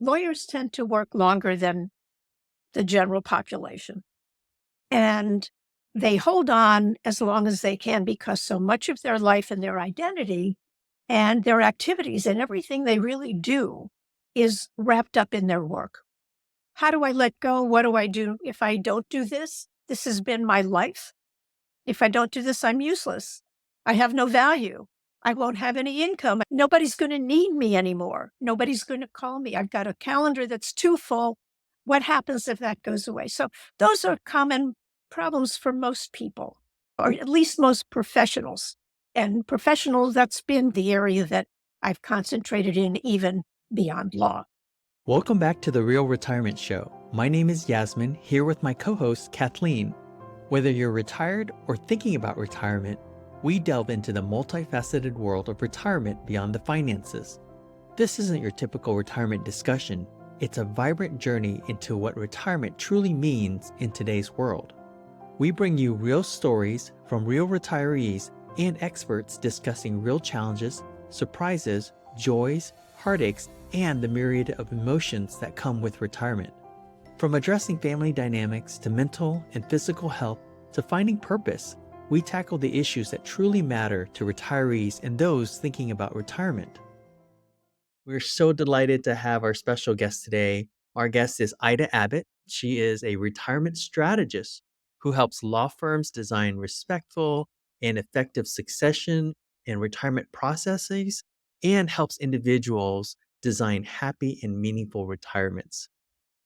lawyers tend to work longer than the general population. And they hold on as long as they can because so much of their life and their identity and their activities and everything they really do is wrapped up in their work. How do I let go? What do I do if I don't do this? This has been my life. If I don't do this, I'm useless. I have no value. I won't have any income. Nobody's going to need me anymore. Nobody's going to call me. I've got a calendar that's too full. What happens if that goes away? So those are common problems for most people, or at least most professionals. And professionals, that's been the area that I've concentrated in even beyond law. Welcome back to the Real Retirement Show. My name is Yasmin, here with my co-host Kathleen. Whether you're retired or thinking about retirement, we delve into the multifaceted world of retirement beyond the finances. This isn't your typical retirement discussion. It's a vibrant journey into what retirement truly means in today's world. We bring you real stories from real retirees and experts discussing real challenges, surprises, joys, heartaches, and the myriad of emotions that come with retirement. From addressing family dynamics to mental and physical health to finding purpose, we tackle the issues that truly matter to retirees and those thinking about retirement. We're so delighted to have our special guest today. Our guest is Ida Abbott. She is a retirement strategist who helps law firms design respectful and effective succession and retirement processes and helps individuals design happy and meaningful retirements.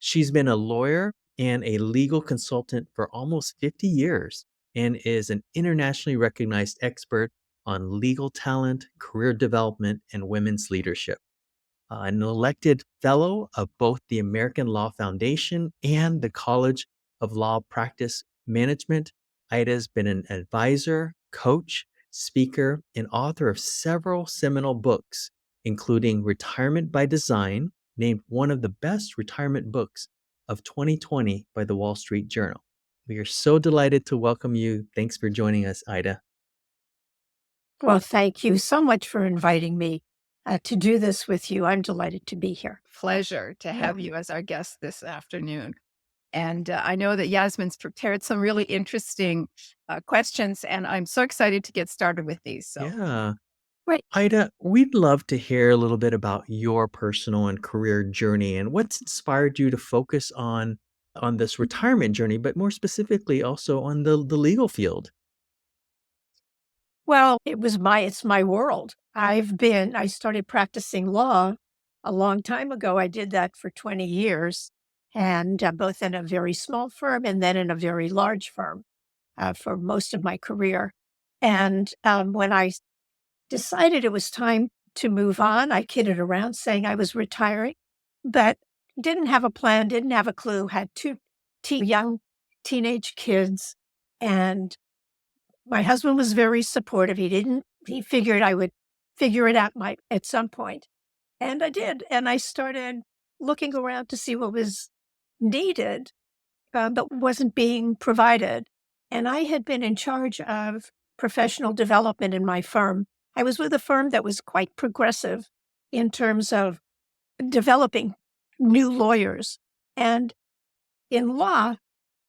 She's been a lawyer and a legal consultant for almost 50 years and is an internationally recognized expert on legal talent, career development, and women's leadership. An elected fellow of both the American Law Foundation and the College of Law Practice Management, Ida's been an advisor, coach, speaker, and author of several seminal books, including Retirement by Design, named one of the best retirement books of 2020 by the Wall Street Journal. We are so delighted to welcome you. Thanks for joining us, Ida. Well, thank you so much for inviting me to do this with you. I'm delighted to be here. Pleasure to have you as our guest this afternoon. And I know that Yasmin's prepared some really interesting questions, and I'm so excited to get started with these. So, Yeah. Right. Ida, we'd love to hear a little bit about your personal and career journey and what's inspired you to focus on this retirement journey, but more specifically also on the legal field. Well, it's my world. I started practicing law a long time ago. I did that for 20 years, and both in a very small firm and then in a very large firm for most of my career. And when I decided it was time to move on, I kidded around saying I was retiring, but didn't have a plan, didn't have a clue, had two young teenage kids, and my husband was very supportive. He figured I would figure it out at some point. And I did. And I started looking around to see what was needed, but wasn't being provided. And I had been in charge of professional development in my firm. I was with a firm that was quite progressive in terms of developing new lawyers. And in law,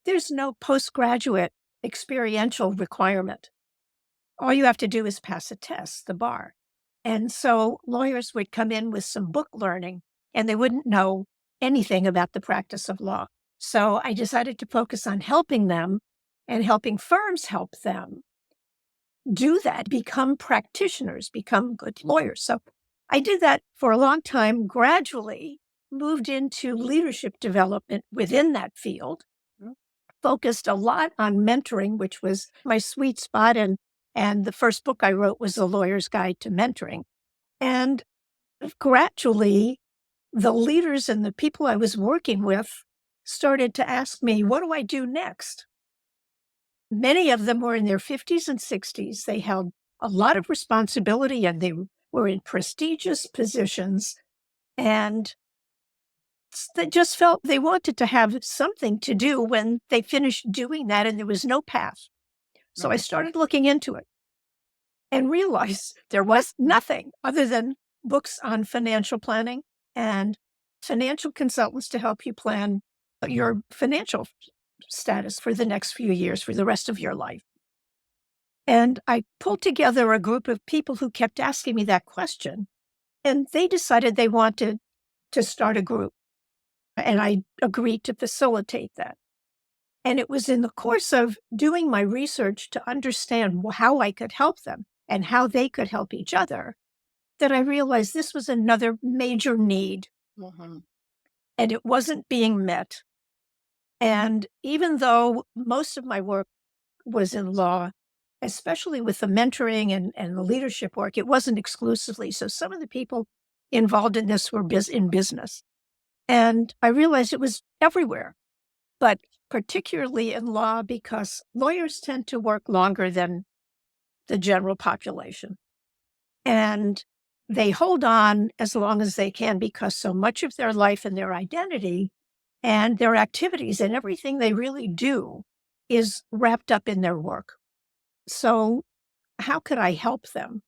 there's no postgraduate experiential requirement. All you have to do is pass a test, the bar. And so lawyers would come in with some book learning and they wouldn't know anything about the practice of law. So I decided to focus on helping them and helping firms help them do that, become practitioners, become good lawyers. So I did that for a long time, gradually moved into leadership development within that field, focused a lot on mentoring, which was my sweet spot. And the first book I wrote was The Lawyer's Guide to Mentoring. And gradually, the leaders and the people I was working with started to ask me, what do I do next? Many of them were in their 50s and 60s. They held a lot of responsibility and they were in prestigious positions. And they just felt they wanted to have something to do when they finished doing that and there was no path. So I started looking into it and realized there was nothing other than books on financial planning and financial consultants to help you plan your financial status for the next few years, for the rest of your life. And I pulled together a group of people who kept asking me that question, and they decided they wanted to start a group. And I agreed to facilitate that. And it was in the course of doing my research to understand how I could help them and how they could help each other that I realized this was another major need, Mhm. and it wasn't being met. And even though most of my work was in law, especially with the mentoring and the leadership work, it wasn't exclusively. So some of the people involved in this were in business. And I realized it was everywhere, but particularly in law, because lawyers tend to work longer than the general population. And they hold on as long as they can because so much of their life and their identity and their activities and everything they really do is wrapped up in their work. So, how could I help them?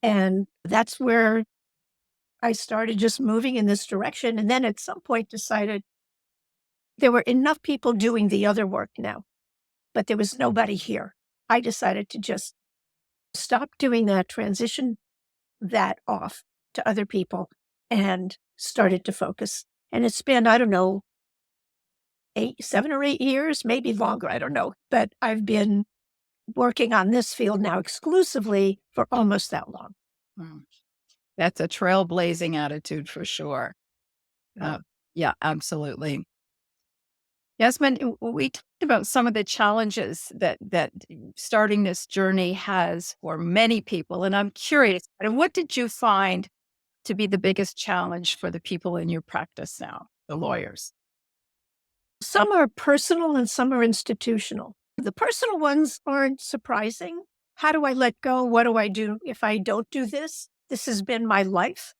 And that's where I started just moving in this direction. And then at some point decided there were enough people doing the other work now, but there was nobody here. I decided to just stop doing that, transition that off to other people, and started to focus. And it's been, I don't know, 7 or 8 years, maybe longer, I don't know. But I've been working on this field now exclusively for almost that long. Mm. That's a trailblazing attitude for sure. Uh, Yeah, absolutely. Yasmin, we talked about some of the challenges that starting this journey has for many people, and I'm curious, and what did you find to be the biggest challenge for the people in your practice now, the lawyers? Some are personal and some are institutional. The personal ones aren't surprising. How do I let go? What do I do if I don't do this? This has been my life.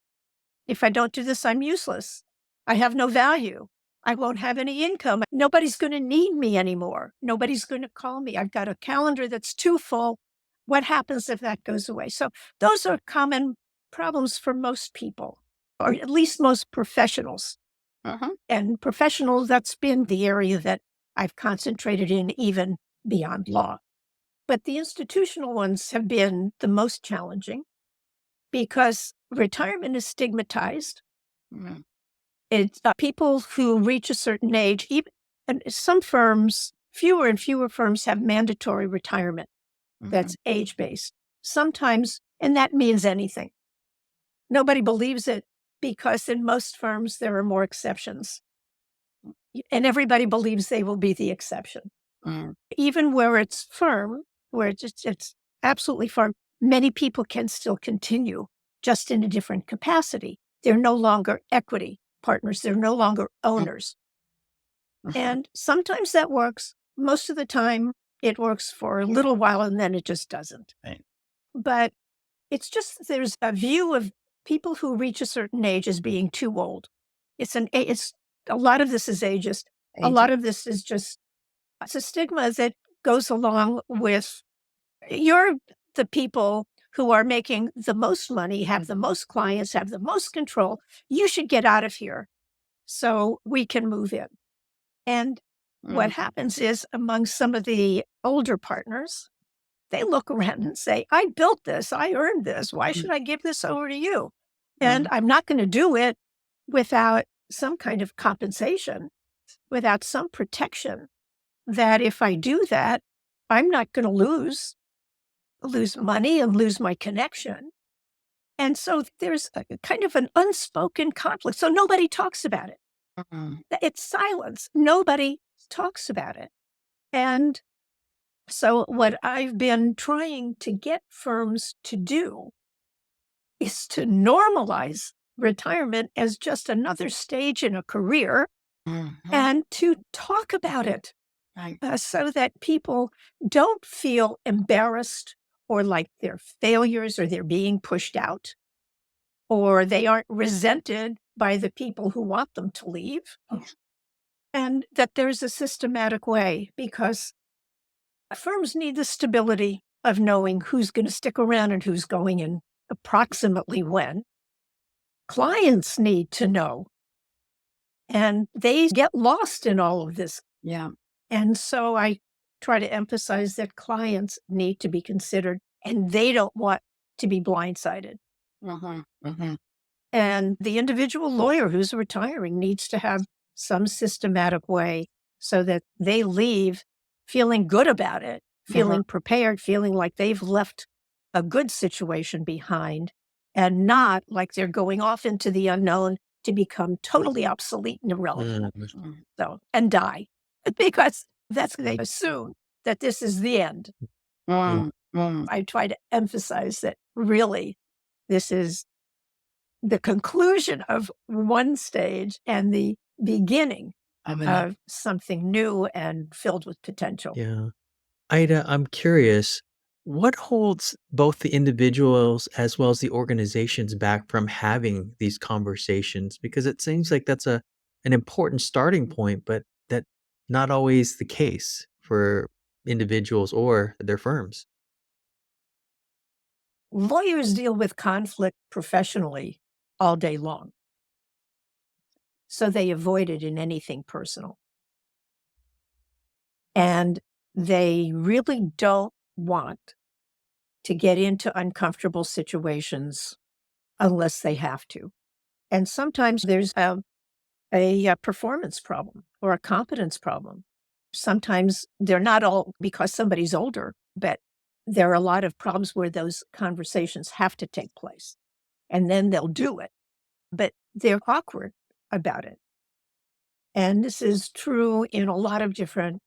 If I don't do this, I'm useless. I have no value. I won't have any income. Nobody's going to need me anymore. Nobody's going to call me. I've got a calendar that's too full. What happens if that goes away? So those are common problems for most people, or at least most professionals. Uh-huh. And professionals, that's been the area that I've concentrated in even beyond law. But the institutional ones have been the most challenging because retirement is stigmatized. Mm. It's people who reach a certain age, even and some firms, fewer and fewer firms have mandatory retirement Mhm. that's age-based. Sometimes, and that means anything. Nobody believes it because in most firms there are more exceptions. And everybody believes they will be the exception. Mm. Even where it's firm, where it's absolutely firm, many people can still continue just in a different capacity. They're no longer equity partners. They're no longer owners. Mhm. And sometimes that works. Most of the time, it works for a little while and then it just doesn't. Right. But it's just there's a view of people who reach a certain age as being too old. It's a lot of this is ageist. A Aging. lot of this is just it's a stigma that goes along with you're the people who are making the most money, have the most clients, have the most control. You should get out of here so we can move in. And what Mm. happens is among some of the older partners, they look around and say, I built this, I earned this. Why Mm. should I give this over to you? And Mm. I'm not going to do it without some kind of compensation, without some protection that if I do that, I'm not going to lose money and lose my connection. And so there's a kind of an unspoken conflict. So nobody talks about it. Mm. It's silence. Nobody talks about it. And so what I've been trying to get firms to do is to normalize retirement as just another stage in a career Mhm. and to talk about it Right. so that people don't feel embarrassed or like they're failures or they're being pushed out or they aren't resented by the people who want them to leave. And that there's a systematic way because firms need the stability of knowing who's going to stick around and who's going and approximately when. Clients need to know And they get lost in all of this. Yeah. And so I try to emphasize that clients need to be considered and they don't want to be blindsided. Mhm. Mhm. And the individual lawyer who's retiring needs to have some systematic way so that they leave feeling good about it, Mhm. feeling prepared, feeling like they've left a good situation behind and not like they're going off into the unknown to become totally obsolete and irrelevant. Mhm. So, and die because that's they assume that this is the end. Mm. Mm. I try to emphasize that really this is the conclusion of one stage and the beginning I mean, of something new and filled with potential. Yeah. Ida, I'm curious, what holds both the individuals as well as the organizations back from having these conversations? Because it seems like that's an important starting point, but that not always the case for individuals or their firms. Lawyers deal with conflict professionally all day long, so they avoid it in anything personal. And they really don't want to get into uncomfortable situations unless they have to. And sometimes there's a performance problem or a competence problem. Sometimes they're not all because somebody's older, but there are a lot of problems where those conversations have to take place and then they'll do it, but they're awkward about it. And this is true in a lot of different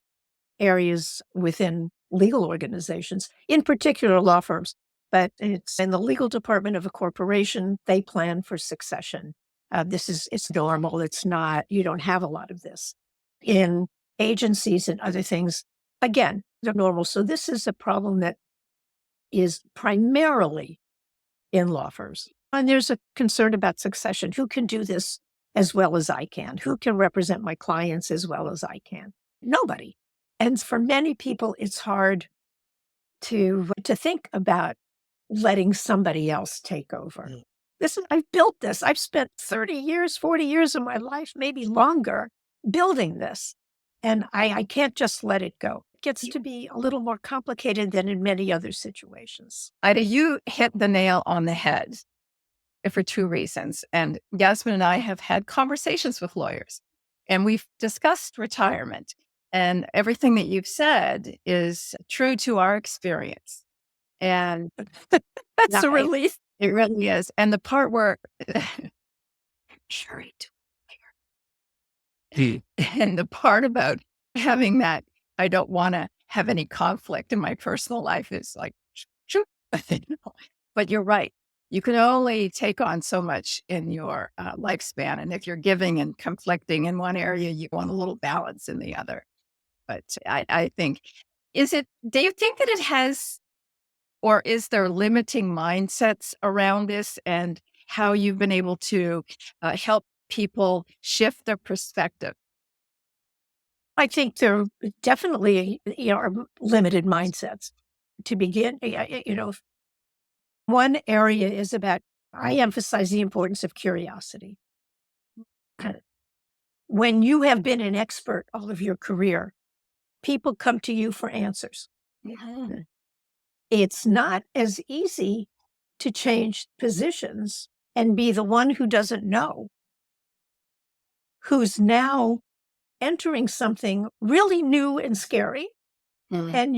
areas within legal organizations, in particular law firms. But it's in the legal department of a corporation, they plan for succession. It's normal. It's not, you don't have a lot of this. In agencies and other things, again, they're normal. So this is a problem that is primarily in law firms. And there's a concern about succession. Who can do this as well as I can? Who can represent my clients as well as I can? Nobody. And for many people, it's hard to think about letting somebody else take over. Mm. I've built this. I've spent 30 years, 40 years of my life, maybe longer, building this. And I can't just let it go. It gets to be a little more complicated than in many other situations. Ida, you hit the nail on the head for two reasons. And Yasmin and I have had conversations with lawyers and we've discussed retirement. And everything that you've said is true to our experience. And That's yeah, a relief. it really is. And the part where, sure, and the part about having that, I don't want to have any conflict in my personal life is like, shoot. But you're right. You can only take on so much in your lifespan. And if you're giving and conflicting in one area, you want a little balance in the other. But I think, do you think that it has, or is there limiting mindsets around this and how you've been able to help people shift their perspective? I think there definitely are limited mindsets to begin. One area is about, I emphasize the importance of curiosity. When you have been an expert all of your career, people come to you for answers. Mhm. It's not as easy to change positions and be the one who doesn't know, who's now entering something really new and scary. Mhm. And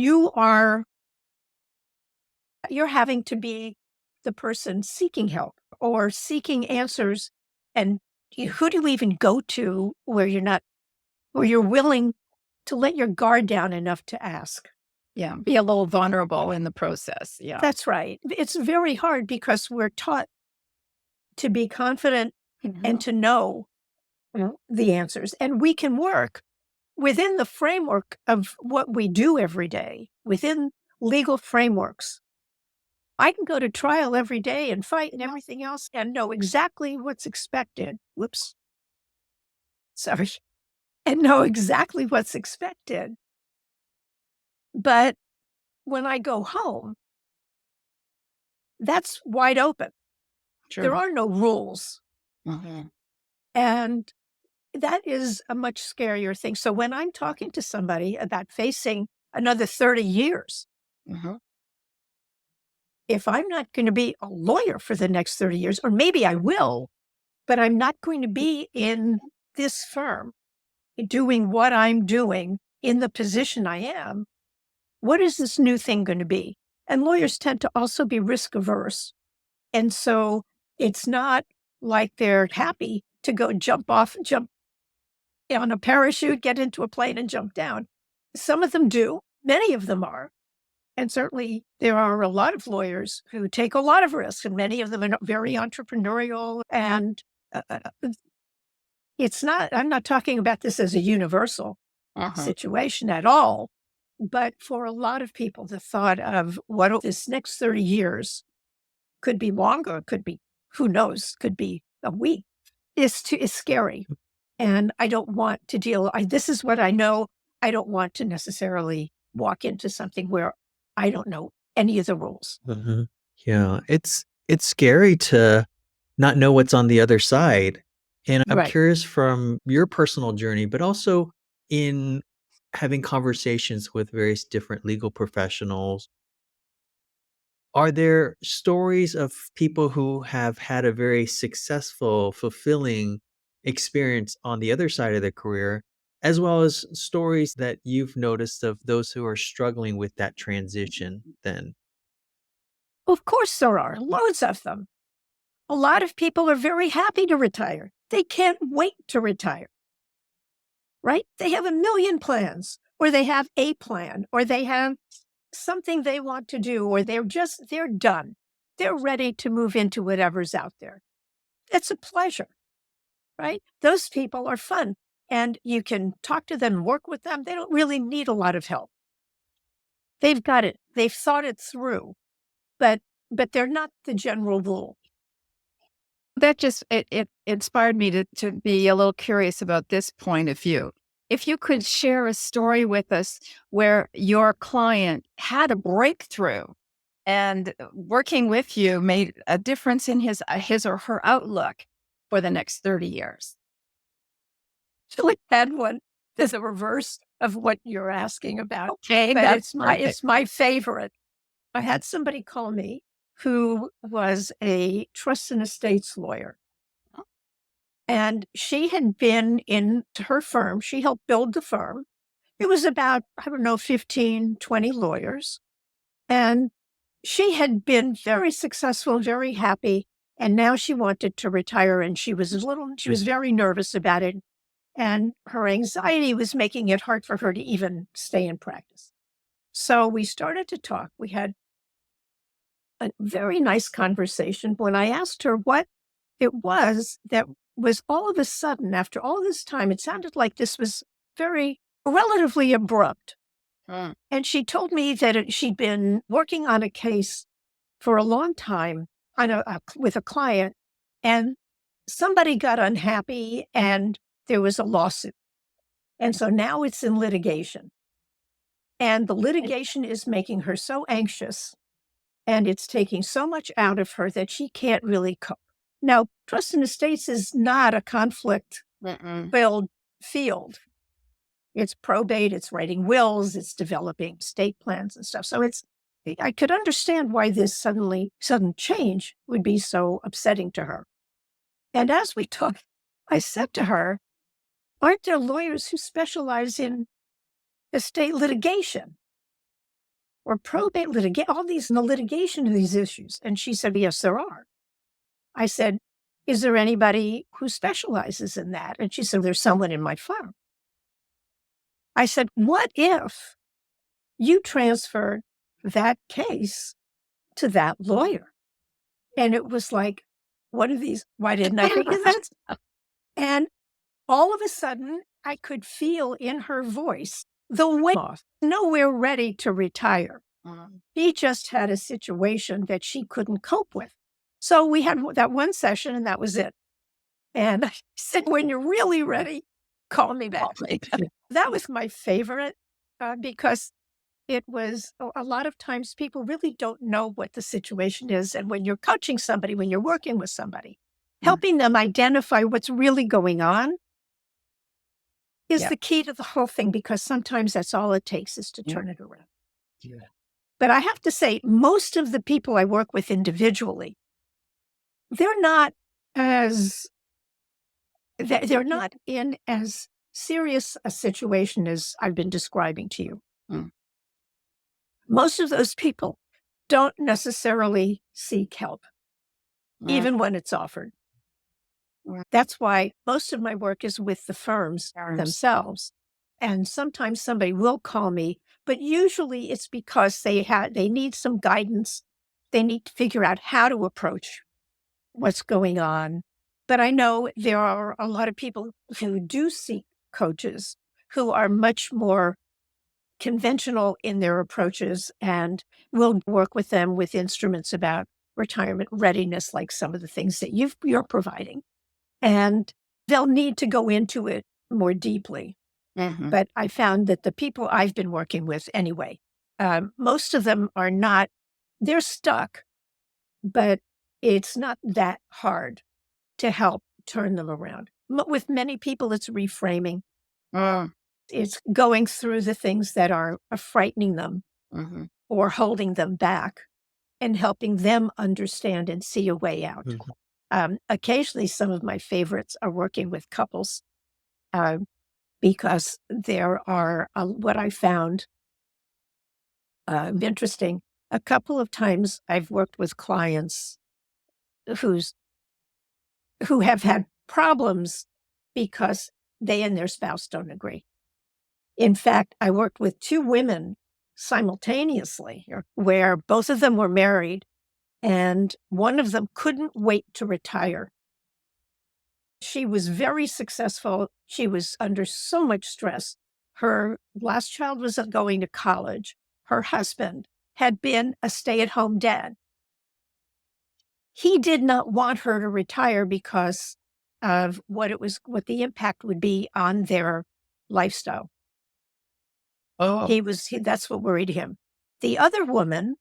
you're having to be the person seeking help or seeking answers. And who do you even go to where you're willing to let your guard down enough to ask? Yeah, be a little vulnerable in the process. Yeah. That's right. It's very hard because we're taught to be confident and Mhm. to know the answers. And we can work within the framework of what we do every day, within legal frameworks. I can go to trial every day and fight and everything else and know exactly what's expected. Whoops. Sorry. And know exactly what's expected. But when I go home, that's wide open. There True. are no rules. Mhm. And that is a much scarier thing. So when I'm talking to somebody about facing another 30 years, Mhm. if I'm not going to be a lawyer for the next 30 years, or maybe I will, but I'm not going to be in this firm doing what I'm doing in the position I am, what is this new thing going to be? And lawyers tend to also be risk averse. And so it's not like they're happy to go jump on a parachute, get into a plane and jump down. Some of them do, many of them are. And certainly there are a lot of lawyers who take a lot of risks, and many of them are very entrepreneurial. And I'm not talking about this as a universal Uh-huh. situation at all. But for a lot of people, the thought of what this next 30 years could be longer, could be, who knows, could be a week, is scary. And I don't want to this is what I know. I don't want to necessarily walk into something where I don't know any of the rules. Mhm. Yeah, it's scary to not know what's on the other side. And I'm Right. curious from your personal journey, but also in having conversations with various different legal professionals, are there stories of people who have had a very successful, fulfilling experience on the other side of their career, as well as stories that you've noticed of those who are struggling with that transition then? Of course, there are loads of them. A lot of people are very happy to retire. They can't wait to retire, right? They have a million plans, or they have a plan, or they have something they want to do, or they're done. They're ready to move into whatever's out there. It's a pleasure, right? Those people are fun, and you can talk to them, work with them. They don't really need a lot of help. They've got it. They've thought it through, but they're not the general rule. That just it inspired me to be a little curious about this point of view. If you could share a story with us where your client had a breakthrough and working with you made a difference in his or her outlook for the next 30 years. So I had one that's a reverse of what you're asking about, Okay, but that's perfect. it's my favorite. I had somebody call me who was a trust and estates lawyer. And she had been in her firm. She helped build the firm. It was about, I don't know, 15, 20 lawyers. And she had been very successful, very happy. And now she wanted to retire. And she was very nervous about it. And her anxiety was making it hard for her to even stay in practice. So we started to talk. We had a very nice conversation when I asked her what it was that was all of a sudden, after all this time, it sounded like this was very relatively abrupt. Mm. And she told me that she'd been working on a case for a long time with a client, and somebody got unhappy and there was a lawsuit. And so now it's in litigation. And the litigation is making her so anxious, and it's taking so much out of her that she can't really cope. Now, trust and estates is not a conflict Mm-mm. filled field. It's probate, it's writing wills, it's developing estate plans and stuff. So I could understand why this sudden change would be so upsetting to her. And as we talked, I said to her, aren't there lawyers who specialize in estate litigation or probate litigation, all these in the litigation of these issues? And she said, yes, there are. I said, is there anybody who specializes in that? And she said, there's someone in my firm. I said, what if you transferred that case to that lawyer? And it was like, what are these? Why didn't I think of that? And all of a sudden, I could feel in her voice the weight off. Nowhere ready to retire. Mm. He just had a situation that she couldn't cope with. So we had that one session and that was it. And I said, when you're really ready, call me back. That was my favorite because it was a lot of times people really don't know what the situation is. And when you're coaching somebody, when you're working with somebody, Mm. helping them identify what's really going on is the key to the whole thing, because sometimes that's all it takes is to turn it around. Yeah. But I have to say, most of the people I work with individually, they're not as they're not in as serious a situation as I've been describing to you. Mm. Most of those people don't necessarily seek help, even when it's offered. Right. That's why most of my work is with the firms Firms. themselves. And sometimes somebody will call me, but usually it's because they need some guidance. They need to figure out how to approach what's going on. But I know there are a lot of people who do seek coaches who are much more conventional in their approaches and will work with them with instruments about retirement readiness, like some of the things that you're providing. And they'll need to go into it more deeply. Mhm. But I found that the people I've been working with anyway, most of them are not, they're stuck, but it's not that hard to help turn them around. With many people, it's reframing. It's going through the things that are frightening them Mhm. or holding them back and helping them understand and see a way out. Occasionally, some of my favorites are working with couples because there are what I found interesting. A couple of times I've worked with clients who have had problems because they and their spouse don't agree. In fact, I worked with two women simultaneously where both of them were married and one of them couldn't wait to retire. She was very successful. She was under so much stress. Her last child was going to college. Her husband had been a stay-at-home dad. He did not want her to retire because of what the impact would be on their lifestyle. Oh. That's what worried him. The other woman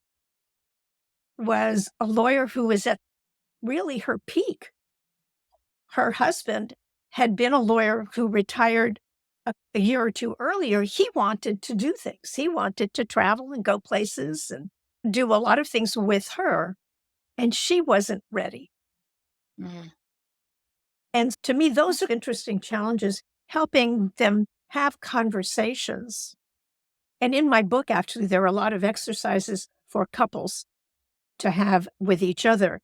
was a lawyer who was at really her peak. Her husband had been a lawyer who retired a year or two earlier. He wanted to do things. He wanted to travel and go places and do a lot of things with her, and she wasn't ready. Mm. And to me, those are interesting challenges, helping them have conversations. And in my book, actually, there are a lot of exercises for couples to have with each other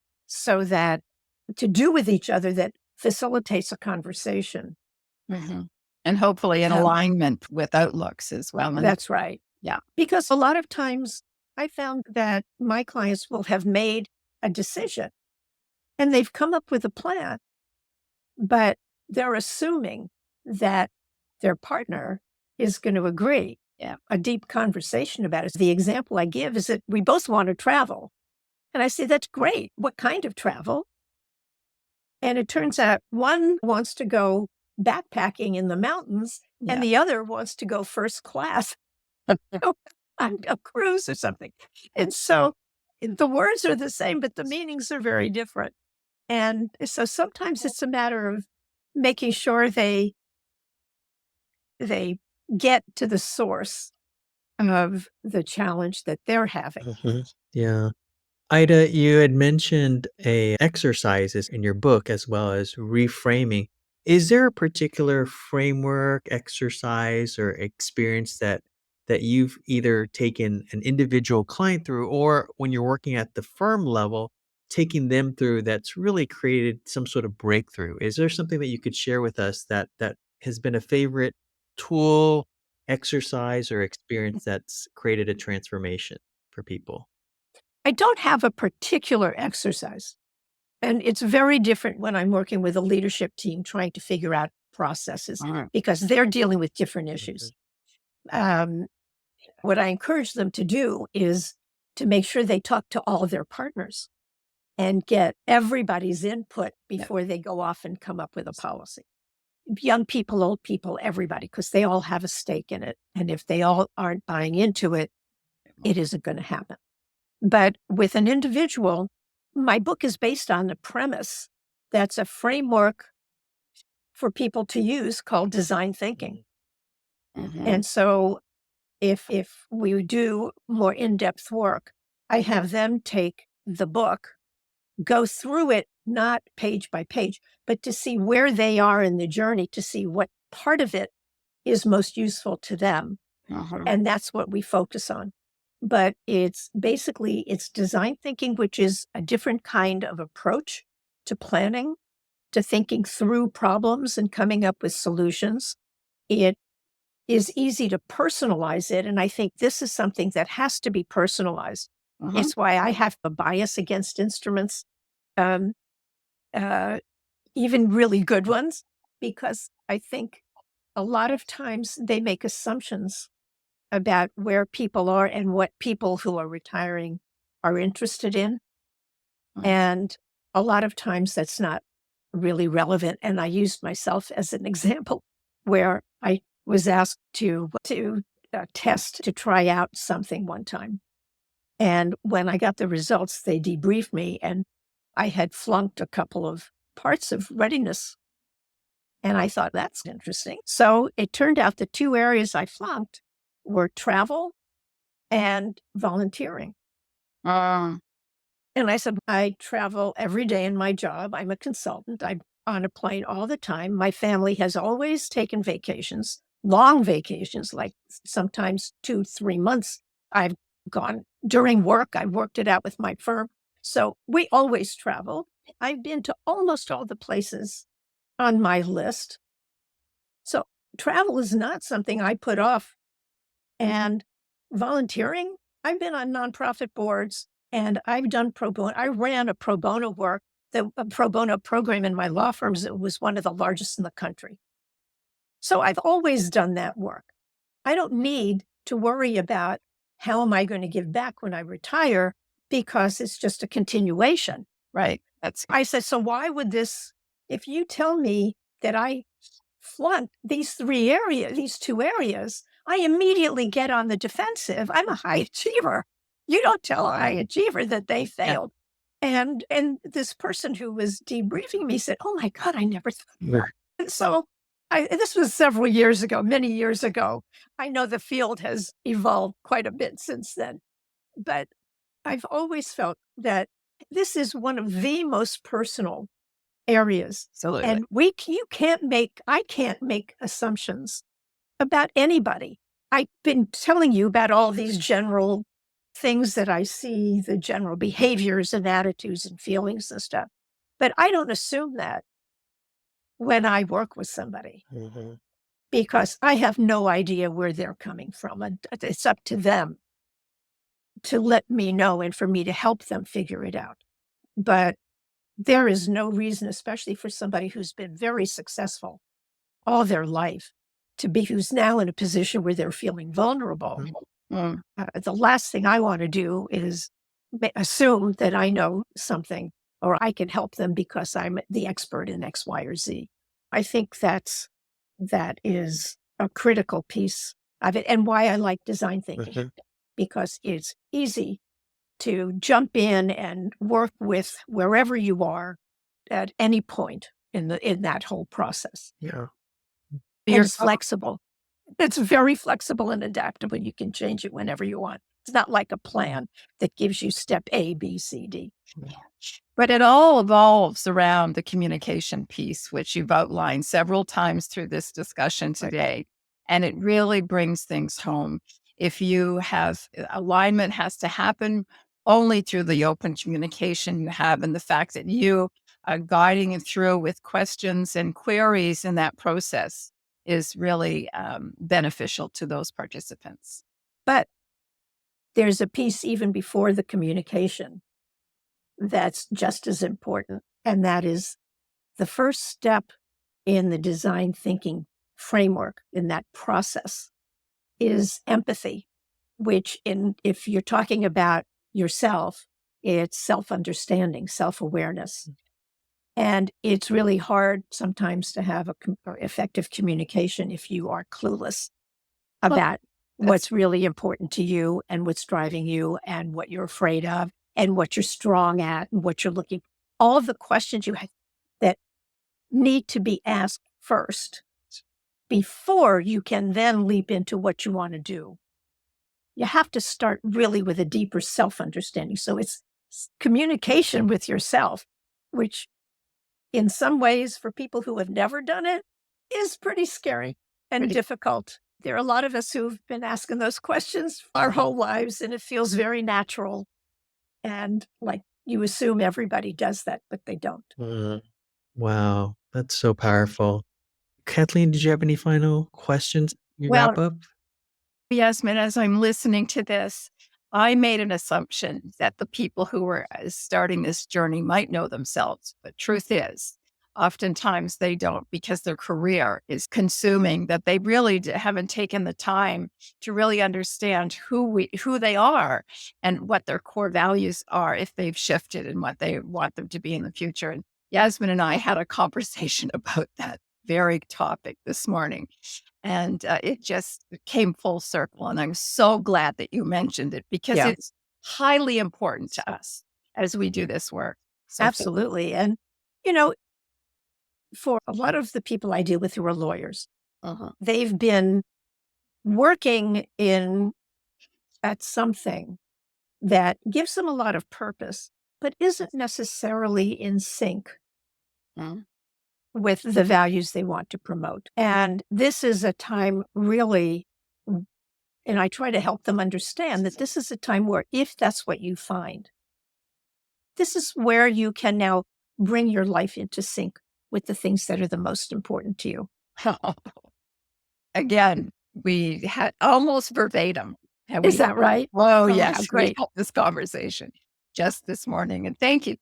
to do with each other that facilitates a conversation. Mhm. And hopefully in Um, alignment with outlooks as well. And That's right. yeah. Because a lot of times I found that my clients will have made a decision and they've come up with a plan, but they're assuming that their partner is going to agree. Yeah. A deep conversation about it. The example I give is that we both want to travel. And I say, that's great. What kind of travel? And it turns out one wants to go backpacking in the mountains and the other wants to go first class on a cruise or something. And so the words are the same, but the meanings are very different. And so sometimes it's a matter of making sure they get to the source of the challenge that they're having. Yeah. Ida, you had mentioned exercises in your book as well as reframing. Is there a particular framework, exercise, or experience that you've either taken an individual client through, or when you're working at the firm level, taking them through that's really created some sort of breakthrough? Is there something that you could share with us that has been a favorite tool, exercise, or experience that's created a transformation for people? I don't have a particular exercise. And it's very different when I'm working with a leadership team trying to figure out processes because they're dealing with different issues. What I encourage them to do is to make sure they talk to all of their partners and get everybody's input before they go off and come up with a policy. Young people, old people, everybody, because they all have a stake in it. And if they all aren't buying into it, it isn't going to happen. But with an individual, my book is based on the premise that's a framework for people to use called design thinking. And so if we do more in-depth work, I have them take the book, go through it, not page by page, but to see where they are in the journey, to see what part of it is most useful to them. And that's what we focus on. But it's basically, it's design thinking, which is a different kind of approach to planning, to thinking through problems and coming up with solutions. It is easy to personalize it. And I think this is something that has to be personalized. It's why I have a bias against instruments, um, uh, even really good ones, because I think a lot of times they make assumptions about where people are and what people who are retiring are interested in. And a lot of times that's not really relevant. And I used myself as an example where I was asked to test to try out something one time. And when I got the results, they debriefed me and I had flunked a couple of parts of readiness. And I thought, that's interesting. So it turned out the two areas I flunked were travel and volunteering. And I said, I travel every day in my job. I'm a consultant. I'm on a plane all the time. My family has always taken vacations, long vacations, like sometimes 2-3 months. I've gone during work. I worked it out with my firm. So we always travel. I've been to almost all the places on my list. So travel is not something I put off. And volunteering, I've been on nonprofit boards and I've done pro bono. I ran a pro bono a pro bono program in my law firms. It was one of the largest in the country. So I've always done that work. I don't need to worry about how am I going to give back when I retire, because it's just a continuation. Right. I said, so why would this, if you tell me that I flunked these two areas, I immediately get on the defensive. I'm a high achiever. You don't tell a high achiever that they failed. Yeah. And this person who was debriefing me said, oh my God, I never thought. Yeah. And so this was several years ago, many years ago. I know the field has evolved quite a bit since then, but I've always felt that this is one of the most personal areas. Absolutely. And I can't make assumptions about anybody. I've been telling you about all these general things that I see, the general behaviors and attitudes and feelings and stuff. But I don't assume that when I work with somebody, because I have no idea where they're coming from. And it's up to them to let me know and for me to help them figure it out. But there is no reason, especially for somebody who's been very successful all their life, who's now in a position where they're feeling vulnerable. The last thing I want to do is assume that I know something or I can help them because I'm the expert in X, Y, or Z. I think that is a critical piece of it, and why I like design thinking, because it's easy to jump in and work with wherever you are at any point in that whole process. Yeah. It's flexible. It's very flexible and adaptable. You can change it whenever you want. It's not like a plan that gives you step A, B, C, D. But it all evolves around the communication piece, which you've outlined several times through this discussion today. Right. And it really brings things home. If you have alignment has to happen only through the open communication you have, and the fact that you are guiding it through with questions and queries in that process is really beneficial to those participants. But there's a piece even before the communication that's just as important. And that is the first step in the design thinking framework in that process is empathy, which if you're talking about yourself, it's self-understanding, self-awareness. And it's really hard sometimes to have effective communication if you are clueless about what's really important to you and what's driving you and what you're afraid of and what you're strong at and what you're looking. All of the questions you have that need to be asked first before you can then leap into what you want to do. You have to start really with a deeper self-understanding. So it's communication with yourself, which in some ways, for people who have never done it, is pretty scary and difficult. There are a lot of us who've been asking those questions our whole lives, and it feels very natural. And like you assume everybody does that, but they don't. Wow, that's so powerful. Kathleen, did you have any final questions? You Well, wrap up? Yasmin, as I'm listening to this, I made an assumption that the people who were starting this journey might know themselves. But truth is, oftentimes they don't because their career is consuming, that they really haven't taken the time to really understand who they are and what their core values are if they've shifted and what they want them to be in the future. And Yasmin and I had a conversation about that very topic this morning. And it just came full circle. And I'm so glad that you mentioned it because Yeah. it's highly important to us as we do this work. So Absolutely. And, for a lot of the people I deal with who are lawyers, they've been working at something that gives them a lot of purpose, but isn't necessarily in sync with the values they want to promote. And this is a time really, and I try to help them understand that this is a time where if that's what you find, this is where you can now bring your life into sync with the things that are the most important to you. again, we had almost verbatim. Is that right? Oh, Oh, yes. We great. had this conversation just this morning. And thank you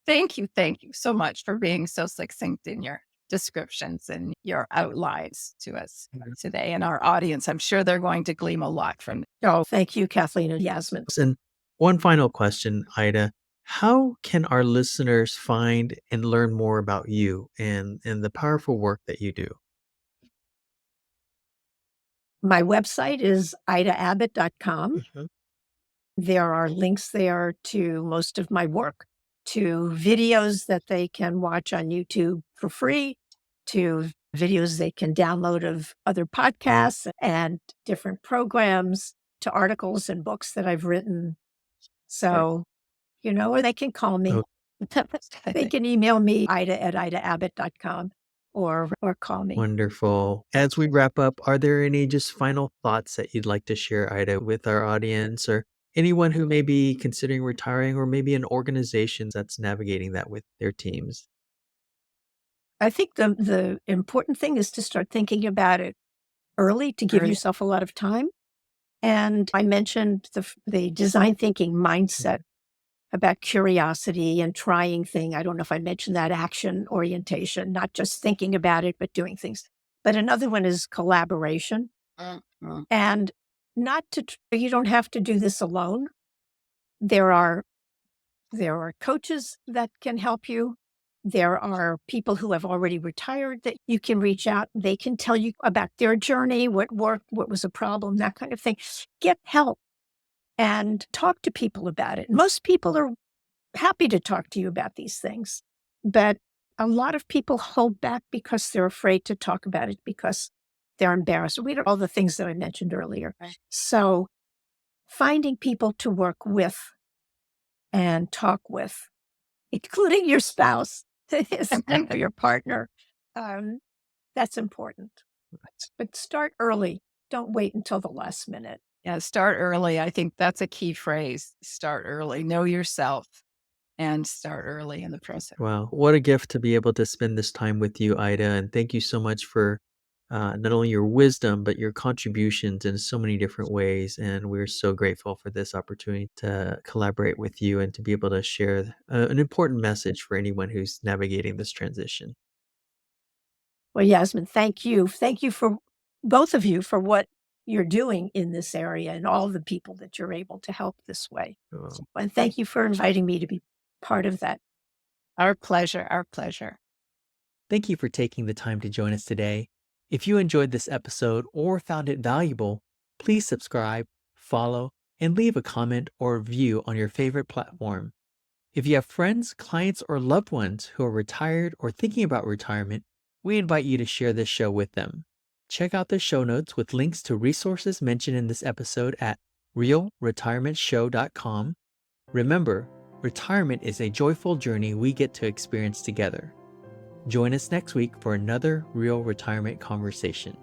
so much for being so succinct in your descriptions and your outlines to us today and our audience. I'm sure they're going to glean a lot from it. Oh, thank you, Kathleen and Yasmin. And one final question, Ida. How can our listeners find and learn more about you and the powerful work that you do? My website is idaabbott.com. There are links there to most of my work, to videos that they can watch on YouTube for free, to videos they can download of other podcasts and different programs, to articles and books that I've written. So, or they can call me. Oh. They can email me, ida@idaabbott.com, or call me. Wonderful. As we wrap up, are there any just final thoughts that you'd like to share, Ida, with our audience or anyone who may be considering retiring or maybe an organization that's navigating that with their teams? I think the important thing is to start thinking about it early to give yourself a lot of time. And I mentioned the design thinking mindset about curiosity and trying thing. I don't know if I mentioned that action orientation, not just thinking about it, but doing things. But another one is collaboration and not to, you don't have to do this alone. There are coaches that can help you. There are people who have already retired that you can reach out. They can tell you about their journey, what worked, what was a problem, that kind of thing. Get help and talk to people about it. Most people are happy to talk to you about these things, but a lot of people hold back because they're afraid to talk about it because they're embarrassed. We don't all the things that I mentioned earlier. So finding people to work with and talk with, including your spouse and your partner, that's important. But start early. Don't wait until the last minute. Yeah, start early. I think that's a key phrase. Start early. Know yourself and start early in the process. Wow, what a gift to be able to spend this time with you, Ida. And thank you so much for not only your wisdom, but your contributions in so many different ways. And we're so grateful for this opportunity to collaborate with you and to be able to share an important message for anyone who's navigating this transition. Well, Yasmin, thank you. Thank you for both of you for what you're doing in this area and all the people that you're able to help this way. And thank you for inviting me to be part of that. Our pleasure. Our pleasure. Thank you for taking the time to join us today. If you enjoyed this episode or found it valuable, please subscribe, follow, and leave a comment or review on your favorite platform. If you have friends, clients, or loved ones who are retired or thinking about retirement, we invite you to share this show with them. Check out the show notes with links to resources mentioned in this episode at realretirementshow.com. Remember, retirement is a joyful journey we get to experience together. Join us next week for another Real Retirement Conversation.